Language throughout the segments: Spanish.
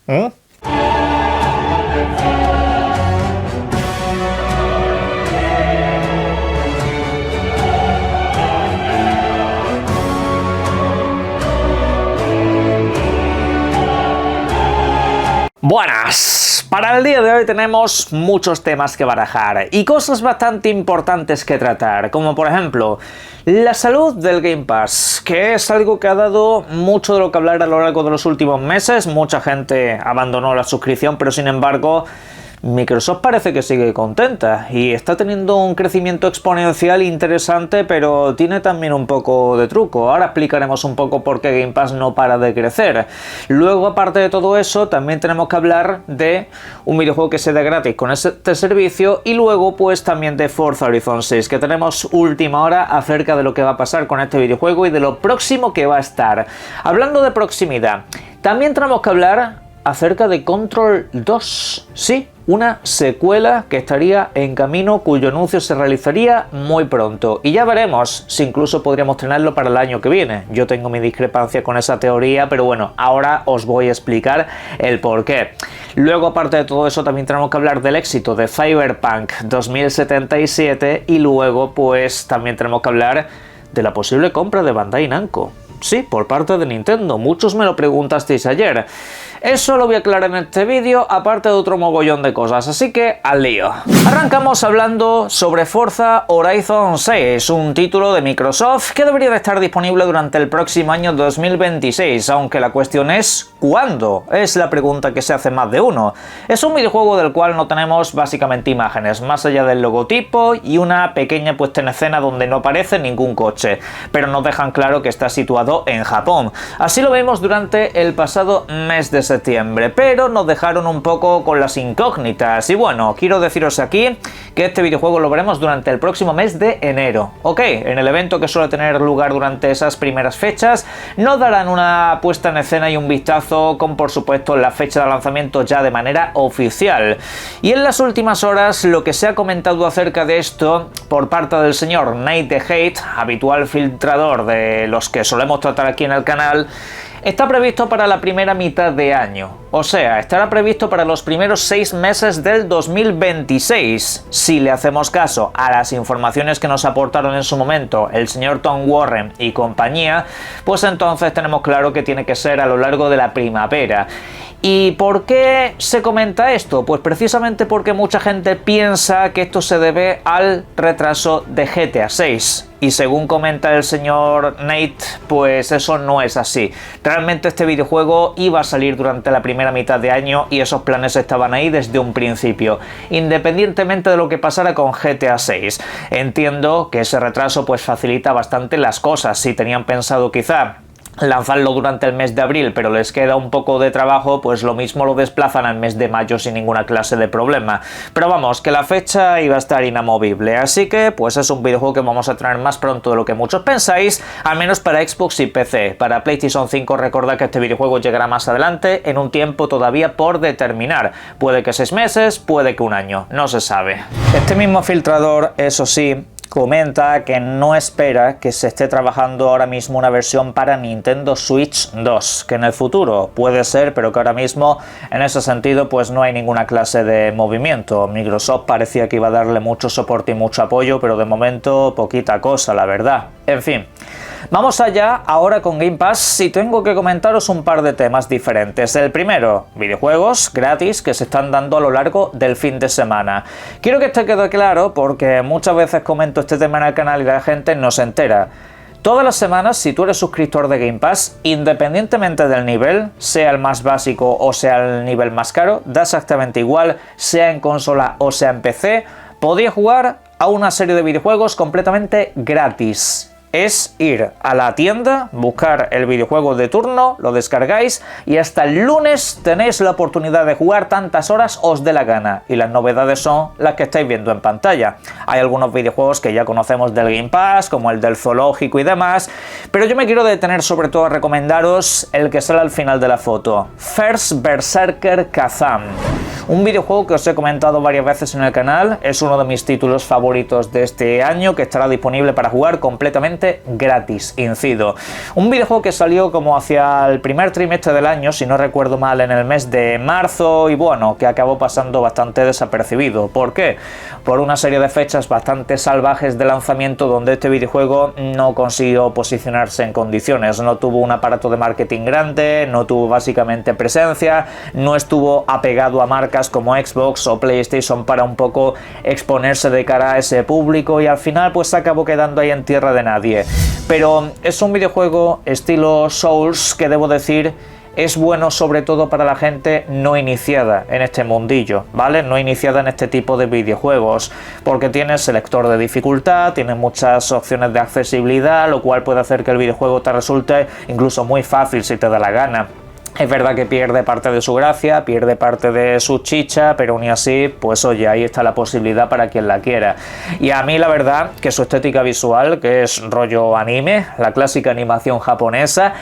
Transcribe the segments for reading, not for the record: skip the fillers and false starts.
¿Mm? Buenas, para el día de hoy tenemos muchos temas que barajar y cosas bastante importantes que tratar, como por ejemplo la salud del Game Pass, que es algo que ha dado mucho de lo que hablar a lo largo de los últimos meses. Mucha gente abandonó la suscripción, pero sin embargo Microsoft parece que sigue contenta y está teniendo un crecimiento exponencial interesante, pero tiene también un poco de truco. Ahora explicaremos un poco por qué Game Pass no para de crecer. Luego, aparte de todo eso, también tenemos que hablar de un videojuego que se da gratis con este servicio y luego pues también de Forza Horizon 6, que tenemos última hora acerca de lo que va a pasar con este videojuego y de lo próximo que va a estar. Hablando de proximidad, también tenemos que hablar acerca de Control 2, sí, una secuela que estaría en camino, cuyo anuncio se realizaría muy pronto. Y ya veremos si incluso podríamos tenerlo para el año que viene. Yo tengo mi discrepancia con esa teoría, pero bueno, ahora os voy a explicar el porqué. Luego, aparte de todo eso, también tenemos que hablar del éxito de Cyberpunk 2077 y luego, pues, también tenemos que hablar de la posible compra de Bandai Namco. Sí, por parte de Nintendo. Muchos me lo preguntasteis ayer. Eso lo voy a aclarar en este vídeo, aparte de otro mogollón de cosas, así que al lío. Arrancamos hablando sobre Forza Horizon 6, un título de Microsoft que debería de estar disponible durante el próximo año 2026, aunque la cuestión es ¿cuándo? Es la pregunta que se hace más de uno. Es un videojuego del cual no tenemos básicamente imágenes, más allá del logotipo y una pequeña puesta en escena donde no aparece ningún coche, pero nos dejan claro que está situado en Japón. Así lo vimos durante el pasado mes de septiembre, pero nos dejaron un poco con las incógnitas. Y bueno, quiero deciros aquí que este videojuego lo veremos durante el próximo mes de enero. Ok, en el evento que suele tener lugar durante esas primeras fechas, nos darán una puesta en escena y un vistazo con, por supuesto, la fecha de lanzamiento ya de manera oficial. Y en las últimas horas, lo que se ha comentado acerca de esto por parte del señor Nate the Hate, habitual filtrador de los que solemos tratar aquí en el canal, está previsto para la primera mitad de año, o sea, estará previsto para los primeros 6 meses del 2026, si le hacemos caso a las informaciones que nos aportaron en su momento el señor Tom Warren y compañía, pues entonces tenemos claro que tiene que ser a lo largo de la primavera. ¿Y por qué se comenta esto? Pues precisamente porque mucha gente piensa que esto se debe al retraso de GTA 6. Y según comenta el señor Nate, pues eso no es así. Realmente este videojuego iba a salir durante la primera mitad de año y esos planes estaban ahí desde un principio, independientemente de lo que pasara con GTA 6. Entiendo que ese retraso pues facilita bastante las cosas. Si tenían pensado quizá lanzarlo durante el mes de abril, pero les queda un poco de trabajo, pues lo mismo lo desplazan al mes de mayo sin ninguna clase de problema. Pero vamos, que la fecha iba a estar inamovible, así que pues es un videojuego que vamos a tener más pronto de lo que muchos pensáis, al menos para Xbox y PC. Para PlayStation 5 recordad que este videojuego llegará más adelante, en un tiempo todavía por determinar. Puede que 6 meses, puede que un año, no se sabe. Este mismo filtrador, eso sí, comenta que no espera que se esté trabajando ahora mismo una versión para Nintendo Switch 2, que en el futuro puede ser, pero que ahora mismo en ese sentido pues no hay ninguna clase de movimiento. Microsoft parecía que iba a darle mucho soporte y mucho apoyo, pero de momento poquita cosa, la verdad. En fin, vamos allá ahora con Game Pass y tengo que comentaros un par de temas diferentes. El primero, videojuegos gratis que se están dando a lo largo del fin de semana. Quiero que esto quede claro porque muchas veces comento este tema en el canal y la gente no se entera. Todas las semanas, si tú eres suscriptor de Game Pass, independientemente del nivel, sea el más básico o sea el nivel más caro, da exactamente igual, sea en consola o sea en PC, podías jugar a una serie de videojuegos completamente gratis. Es ir a la tienda, buscar el videojuego de turno, lo descargáis y hasta el lunes tenéis la oportunidad de jugar tantas horas os dé la gana. Y las novedades son las que estáis viendo en pantalla. Hay algunos videojuegos que ya conocemos del Game Pass, como el del zoológico y demás, pero yo me quiero detener sobre todo a recomendaros el que sale al final de la foto, First Berserker Kazan. Un videojuego que os he comentado varias veces en el canal, es uno de mis títulos favoritos de este año, que estará disponible para jugar completamente gratis, incido. Un videojuego que salió como hacia el primer trimestre del año, si no recuerdo mal, en el mes de marzo, y bueno, que acabó pasando bastante desapercibido. ¿Por qué? Por una serie de fechas bastante salvajes de lanzamiento donde este videojuego no consiguió posicionarse en condiciones, no tuvo un aparato de marketing grande, no tuvo básicamente presencia, no estuvo apegado a marcas como Xbox o PlayStation para un poco exponerse de cara a ese público, y al final pues acabó quedando ahí en tierra de nadie. Pero es un videojuego estilo Souls que, debo decir, es bueno sobre todo para la gente no iniciada en este mundillo, ¿vale? No iniciada en este tipo de videojuegos, porque tiene selector de dificultad, tiene muchas opciones de accesibilidad, lo cual puede hacer que el videojuego te resulte incluso muy fácil si te da la gana. Es verdad que pierde parte de su gracia, pierde parte de su chicha, pero aún así, pues oye, ahí está la posibilidad para quien la quiera. Y a mí la verdad que su estética visual, que es rollo anime, la clásica animación japonesa,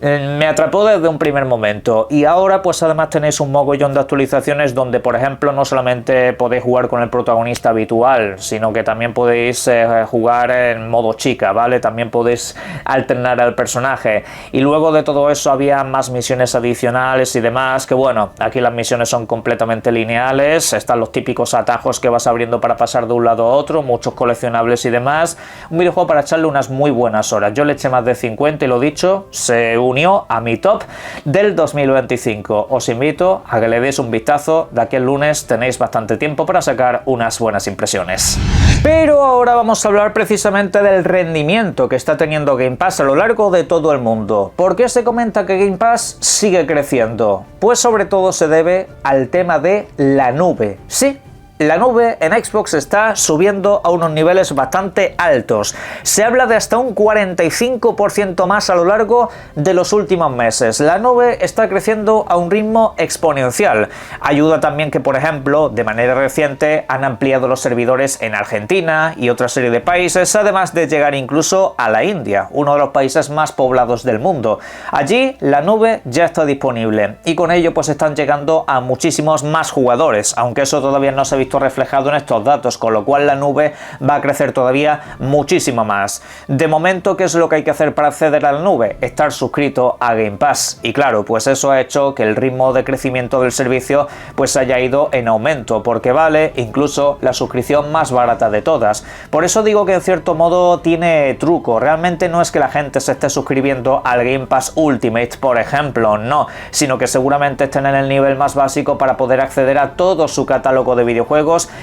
me atrapó desde un primer momento. Y ahora pues además tenéis un mogollón de actualizaciones donde, por ejemplo, no solamente podéis jugar con el protagonista habitual, sino que también podéis jugar en modo chica, ¿vale? También podéis alternar al personaje. Y luego de todo eso había más misiones adicionales y demás, que bueno, aquí las misiones son completamente lineales, están los típicos atajos que vas abriendo para pasar de un lado a otro, muchos coleccionables y demás. Un videojuego para echarle unas muy buenas horas. Yo le eché más de 50 y lo dicho, se unió a mi top del 2025. Os invito a que le deis un vistazo, de aquí al lunes tenéis bastante tiempo para sacar unas buenas impresiones. Pero ahora vamos a hablar precisamente del rendimiento que está teniendo Game Pass a lo largo de todo el mundo. ¿Por qué se comenta que Game Pass sigue creciendo? Pues sobre todo se debe al tema de la nube. Sí, la nube en Xbox está subiendo a unos niveles bastante altos. Se habla de hasta un 45% más a lo largo de los últimos meses. La nube está creciendo a un ritmo exponencial. Ayuda también que, por ejemplo, de manera reciente han ampliado los servidores en Argentina y otra serie de países, además de llegar incluso a la India, uno de los países más poblados del mundo. Allí la nube ya está disponible y con ello pues están llegando a muchísimos más jugadores, aunque eso todavía no se ha visto reflejado en estos datos, con lo cual la nube va a crecer todavía muchísimo más. De momento, ¿qué es lo que hay que hacer para acceder a la nube? Estar suscrito a Game Pass, y claro, pues eso ha hecho que el ritmo de crecimiento del servicio pues haya ido en aumento, porque vale incluso la suscripción más barata de todas. Por eso digo que en cierto modo tiene truco. Realmente no es que la gente se esté suscribiendo al Game Pass Ultimate, por ejemplo, no, sino que seguramente estén en el nivel más básico para poder acceder a todo su catálogo de videojuegos,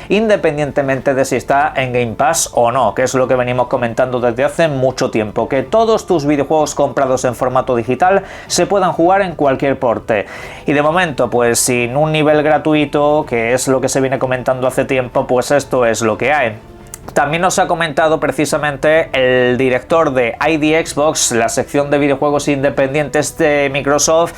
independientemente de si está en Game Pass o no, que es lo que venimos comentando desde hace mucho tiempo, que todos tus videojuegos comprados en formato digital se puedan jugar en cualquier porte. Y de momento, pues sin un nivel gratuito, que es lo que se viene comentando hace tiempo, pues esto es lo que hay. También nos ha comentado precisamente el director de ID Xbox, la sección de videojuegos independientes de Microsoft,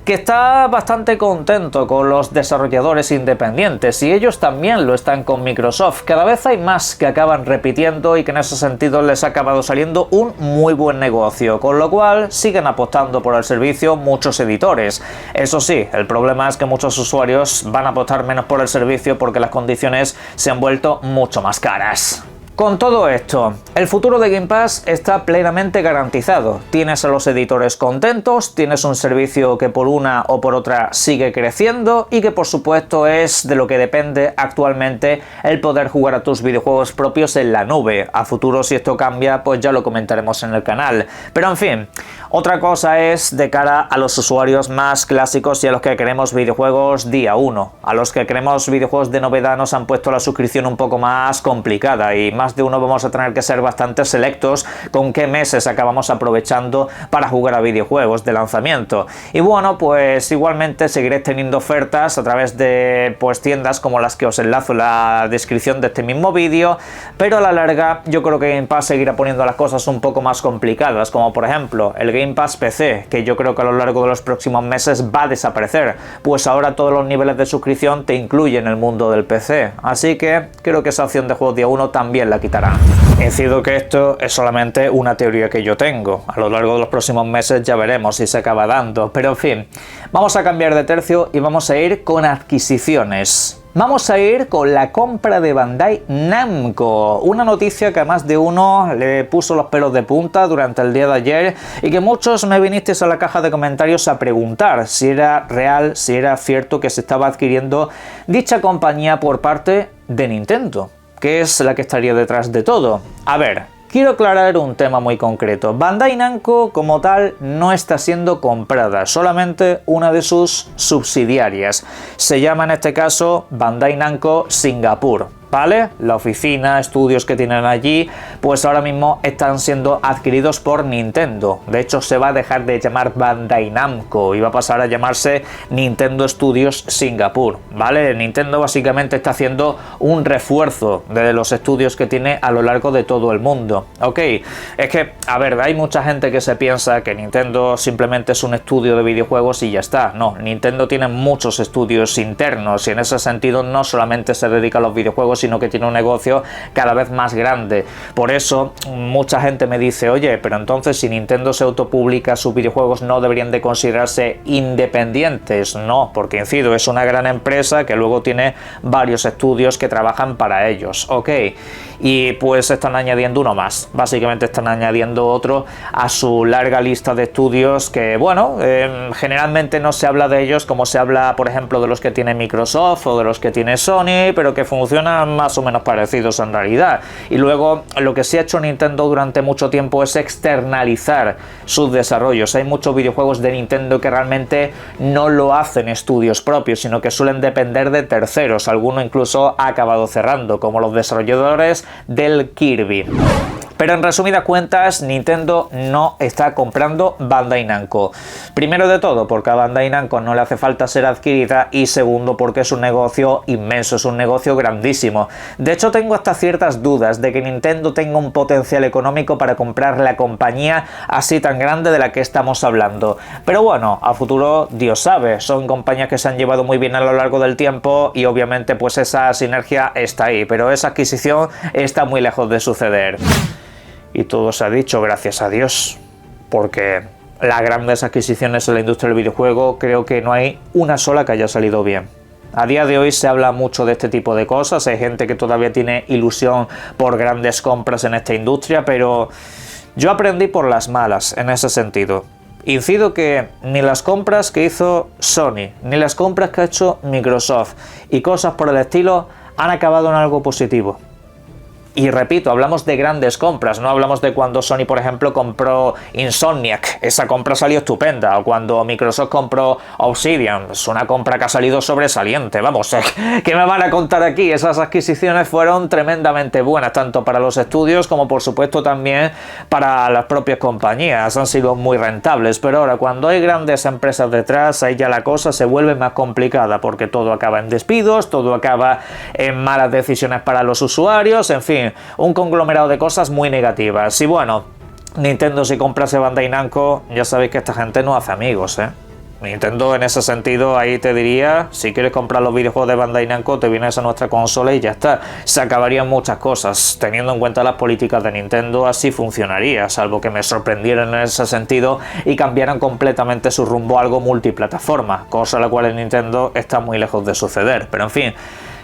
que está bastante contento con los desarrolladores independientes, y ellos también lo están con Microsoft. Cada vez hay más que acaban repitiendo y que en ese sentido les ha acabado saliendo un muy buen negocio, con lo cual siguen apostando por el servicio muchos editores. Eso sí, el problema es que muchos usuarios van a apostar menos por el servicio porque las condiciones se han vuelto mucho más caras. Con todo esto, el futuro de Game Pass está plenamente garantizado. Tienes a los editores contentos, tienes un servicio que por una o por otra sigue creciendo y que por supuesto es de lo que depende actualmente el poder jugar a tus videojuegos propios en la nube. A futuro, si esto cambia, pues ya lo comentaremos en el canal. Pero en fin, otra cosa es de cara a los usuarios más clásicos y a los que queremos videojuegos día 1. A los que queremos videojuegos de novedad nos han puesto la suscripción un poco más complicada y más de uno vamos a tener que ser bastante selectos con qué meses acabamos aprovechando para jugar a videojuegos de lanzamiento. Y bueno, pues igualmente seguiréis teniendo ofertas a través de pues tiendas como las que os enlazo en la descripción de este mismo vídeo, pero a la larga yo creo que Game Pass seguirá poniendo las cosas un poco más complicadas, como por ejemplo el Game Pass PC, que yo creo que a lo largo de los próximos meses va a desaparecer, pues ahora todos los niveles de suscripción te incluyen el mundo del PC, así que creo que esa opción de juegos día 1 también la la quitarán. Incido que esto es solamente una teoría que yo tengo. A lo largo de los próximos meses ya veremos si se acaba dando. Pero en fin, vamos a cambiar de tercio y vamos a ir con adquisiciones. Vamos a ir con la compra de Bandai Namco, una noticia que a más de uno le puso los pelos de punta durante el día de ayer y que muchos me vinisteis a la caja de comentarios a preguntar si era real, si era cierto que se estaba adquiriendo dicha compañía por parte de Nintendo, que es la que estaría detrás de todo. A ver, quiero aclarar un tema muy concreto. Bandai Namco como tal no está siendo comprada, solamente una de sus subsidiarias. Se llama en este caso Bandai Namco Singapur, ¿vale? La oficina, estudios que tienen allí, pues ahora mismo están siendo adquiridos por Nintendo. De hecho, se va a dejar de llamar Bandai Namco y va a pasar a llamarse Nintendo Studios Singapur, ¿vale? Nintendo básicamente está haciendo un refuerzo de los estudios que tiene a lo largo de todo el mundo. Ok, es que, a ver, hay mucha gente que se piensa que Nintendo simplemente es un estudio de videojuegos y ya está. No, Nintendo tiene muchos estudios internos y en ese sentido no solamente se dedica a los videojuegos, sino que tiene un negocio cada vez más grande. Por eso mucha gente me dice, oye, pero entonces si Nintendo se autopublica sus videojuegos, ¿no deberían de considerarse independientes? No, porque incido, es una gran empresa que luego tiene varios estudios que trabajan para ellos, ok, y pues están añadiendo uno más, básicamente están añadiendo otro a su larga lista de estudios que, bueno, generalmente no se habla de ellos como se habla, por ejemplo, de los que tiene Microsoft o de los que tiene Sony, pero que funcionan más o menos parecidos en realidad. Y luego lo que sí ha hecho Nintendo durante mucho tiempo es externalizar sus desarrollos. Hay muchos videojuegos de Nintendo que realmente no lo hacen estudios propios, sino que suelen depender de terceros. Alguno incluso ha acabado cerrando, como los desarrolladores del Kirby. Pero en resumidas cuentas, Nintendo no está comprando Bandai Namco. Primero de todo, porque a Bandai Namco no le hace falta ser adquirida, y segundo, porque es un negocio inmenso, es un negocio grandísimo. De hecho, tengo hasta ciertas dudas de que Nintendo tenga un potencial económico para comprar la compañía así tan grande de la que estamos hablando. Pero bueno, a futuro Dios sabe, son compañías que se han llevado muy bien a lo largo del tiempo y obviamente pues esa sinergia está ahí, pero esa adquisición está muy lejos de suceder. Y todo se ha dicho gracias a Dios, porque las grandes adquisiciones en la industria del videojuego creo que no hay una sola que haya salido bien. A día de hoy se habla mucho de este tipo de cosas, hay gente que todavía tiene ilusión por grandes compras en esta industria, pero yo aprendí por las malas en ese sentido. Incido que ni las compras que hizo Sony, ni las compras que ha hecho Microsoft y cosas por el estilo han acabado en algo positivo. Y repito, hablamos de grandes compras, no hablamos de cuando Sony, por ejemplo, compró Insomniac. Esa compra salió estupenda. O cuando Microsoft compró Obsidian. Es una compra que ha salido sobresaliente. Vamos, ¿qué me van a contar aquí? Esas adquisiciones fueron tremendamente buenas, tanto para los estudios como, por supuesto, también para las propias compañías. Han sido muy rentables. Pero ahora, cuando hay grandes empresas detrás, ahí ya la cosa se vuelve más complicada, porque todo acaba en despidos, todo acaba en malas decisiones para los usuarios, en fin, un conglomerado de cosas muy negativas. Y bueno, Nintendo, si comprase Bandai Namco, ya sabéis que esta gente no hace amigos, ¿eh? Nintendo en ese sentido, ahí te diría, si quieres comprar los videojuegos de Bandai Namco, te vienes a nuestra consola y ya está. Se acabarían muchas cosas. Teniendo en cuenta las políticas de Nintendo, así funcionaría, salvo que me sorprendieran en ese sentido y cambiaran completamente su rumbo a algo multiplataforma, cosa a la cual en Nintendo está muy lejos de suceder. Pero en fin,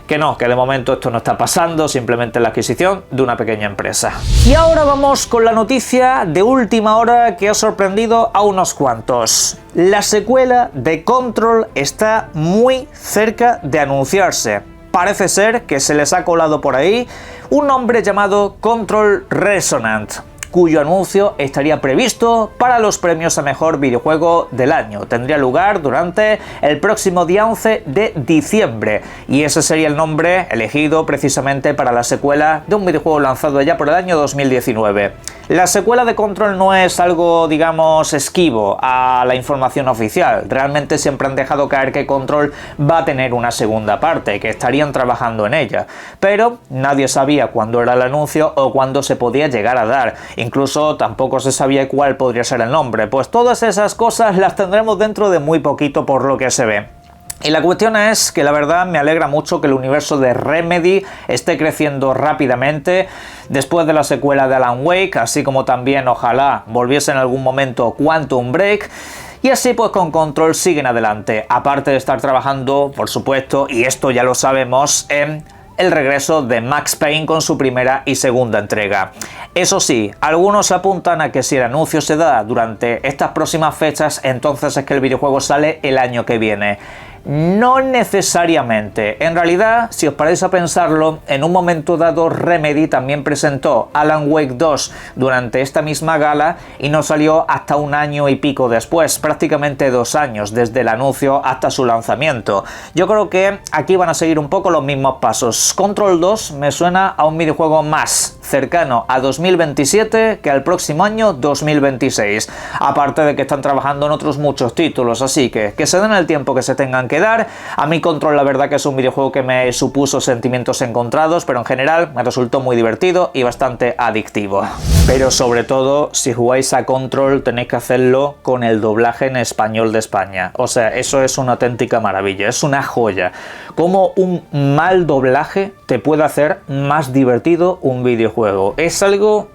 que no, que de momento esto no está pasando, simplemente la adquisición de una pequeña empresa. Y ahora vamos con la noticia de última hora que ha sorprendido a unos cuantos. La secuela de Control está muy cerca de anunciarse. Parece ser que se les ha colado por ahí un nombre llamado Control Resonant, cuyo anuncio estaría previsto para los premios a mejor videojuego del año. Tendría lugar durante el próximo día 11 de diciembre y ese sería el nombre elegido precisamente para la secuela de un videojuego lanzado ya por el año 2019. La secuela de Control no es algo, digamos, esquivo a la información oficial. Realmente siempre han dejado caer que Control va a tener una segunda parte, que estarían trabajando en ella, pero nadie sabía cuándo era el anuncio o cuándo se podía llegar a dar. Incluso tampoco se sabía cuál podría ser el nombre. Pues todas esas cosas las tendremos dentro de muy poquito por lo que se ve. Y la cuestión es que la verdad me alegra mucho que el universo de Remedy esté creciendo rápidamente después de la secuela de Alan Wake, así como también ojalá volviese en algún momento Quantum Break. Y así pues con Control siguen adelante, aparte de estar trabajando, por supuesto, y esto ya lo sabemos, en el regreso de Max Payne con su primera y segunda entrega. Eso sí, algunos apuntan a que si el anuncio se da durante estas próximas fechas, entonces es que el videojuego sale el año que viene. No necesariamente. En realidad, si os paráis a pensarlo, en un momento dado Remedy también presentó Alan Wake 2 durante esta misma gala y no salió hasta un año y pico después, prácticamente 2 años desde el anuncio hasta su lanzamiento. Yo creo que aquí van a seguir un poco los mismos pasos. Control 2 me suena a un videojuego más cercano a 2027 que al próximo año 2026. Aparte de que están trabajando en otros muchos títulos, así que se den el tiempo que se tengan que dar. A mí Control la verdad que es un videojuego que me supuso sentimientos encontrados, pero en general me resultó muy divertido y bastante adictivo. Pero sobre todo, si jugáis a Control tenéis que hacerlo con el doblaje en español de España. O sea, eso es una auténtica maravilla, es una joya. Como un mal doblaje te puede hacer más divertido un videojuego. Es algo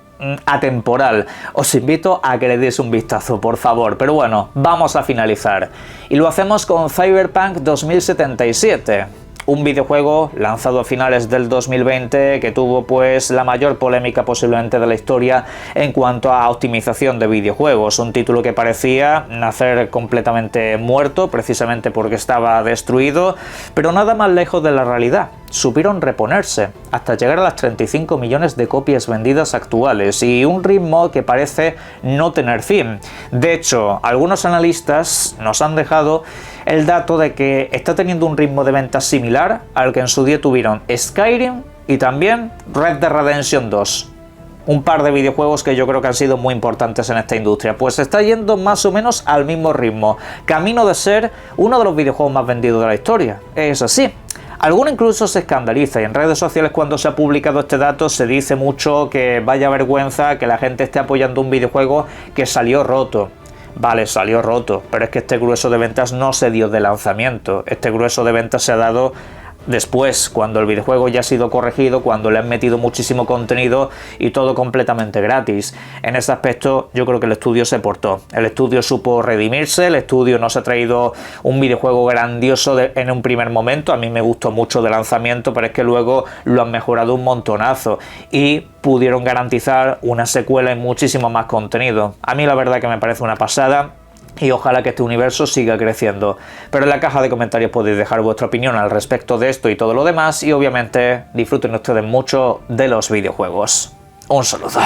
atemporal. Os invito a que le deis un vistazo, por favor. Pero bueno, vamos a finalizar. Y lo hacemos con Cyberpunk 2077. Un videojuego lanzado a finales del 2020 que tuvo pues la mayor polémica posiblemente de la historia en cuanto a optimización de videojuegos. Un título que parecía nacer completamente muerto precisamente porque estaba destruido, pero nada más lejos de la realidad. Supieron reponerse hasta llegar a las 35 millones de copias vendidas actuales y un ritmo que parece no tener fin. De hecho, algunos analistas nos han dejado el dato de que está teniendo un ritmo de ventas similar al que en su día tuvieron Skyrim y también Red Dead Redemption 2. Un par de videojuegos que yo creo que han sido muy importantes en esta industria, pues está yendo más o menos al mismo ritmo, camino de ser uno de los videojuegos más vendidos de la historia. Es así. Alguno incluso se escandaliza y en redes sociales cuando se ha publicado este dato se dice mucho que vaya vergüenza que la gente esté apoyando un videojuego que salió roto. Vale, salió roto, pero es que este grueso de ventas no se dio de lanzamiento. Este grueso de ventas se ha dado después, cuando el videojuego ya ha sido corregido, cuando le han metido muchísimo contenido y todo completamente gratis. En ese aspecto yo creo que el estudio se portó. El estudio supo redimirse, el estudio no se ha traído un videojuego grandioso en un primer momento. A mí me gustó mucho de lanzamiento, pero es que luego lo han mejorado un montonazo y pudieron garantizar una secuela y muchísimo más contenido. A mí la verdad que me parece una pasada. Y ojalá que este universo siga creciendo. Pero en la caja de comentarios podéis dejar vuestra opinión al respecto de esto y todo lo demás. Y obviamente disfruten ustedes mucho de los videojuegos. Un saludo.